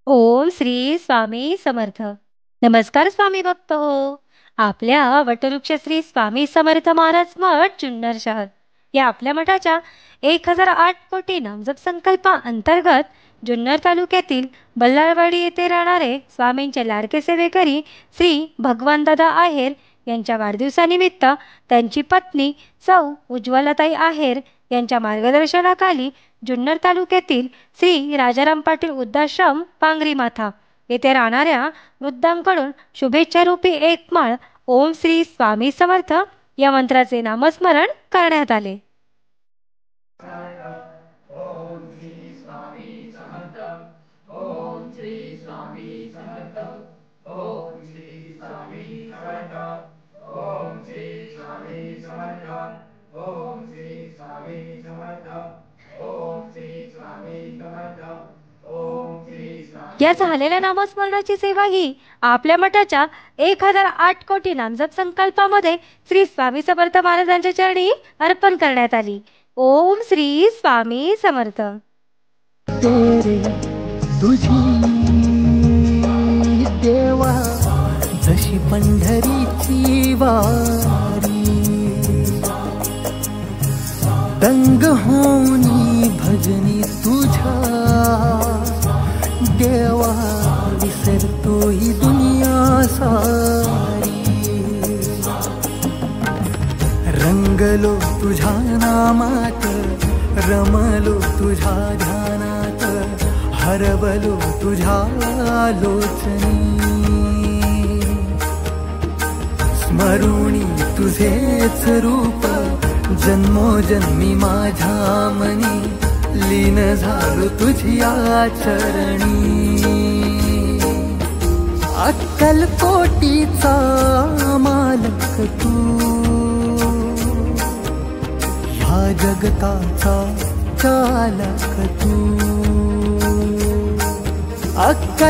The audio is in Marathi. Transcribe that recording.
ओम श्री स्वामी समर्थ. नमस्कार स्वामी भक्त हो. आपल्या वटवृक्ष श्री स्वामी समर्थ महाराज मठ जुन्नर शहर या आपल्या मठाच्या 1008 कोटी नामजप संकल्पा अंतर्गत जुन्नर तालुक्यातील बल्लाळवाडी येथे राहणारे स्वामींचे लाडके सेवेकरी श्री भगवानदादा आहेर यांच्या वाढदिवसानिमित्त त्यांची पत्नी सौ उज्ज्वलाताई आहेर यांच्या मार्गदर्शनाखाली जुन्नर तालुक्यातील श्री राजाराम पाटील वृद्धाश्रम पांगरी माथा येथे राहणाऱ्या वृद्धांकडून शुभेच्छारूपी एक माळ ओम श्री स्वामी समर्थ या मंत्राचे नामस्मरण करण्यात आले. या झालेल्या नामस्मरणाची सेवा ही आपल्या मठाच्या 1008 कोटी नामजप संकल्पामध्ये श्री स्वामी समर्थ महाराजांच्या चरणी अर्पण करण्यात आली. ओम श्री स्वामी समर्थ. तुझी देवा जशी पंढरीची वारी दंग होनी भजनी तुझा देवा विसरतो ही दुनिया सारी रंगलो तुझ्या नामात रमलो तुझ्या ध्यानात हरवलो तुझ्या लोचनी स्मरुणी तुझेच रूप जन्मोजन्मी माझ्या मनी लीन झालो तुझ्या चरणी अक्कलकोटीचा मालक तू ह्या जगताचा चालक तू अक्कल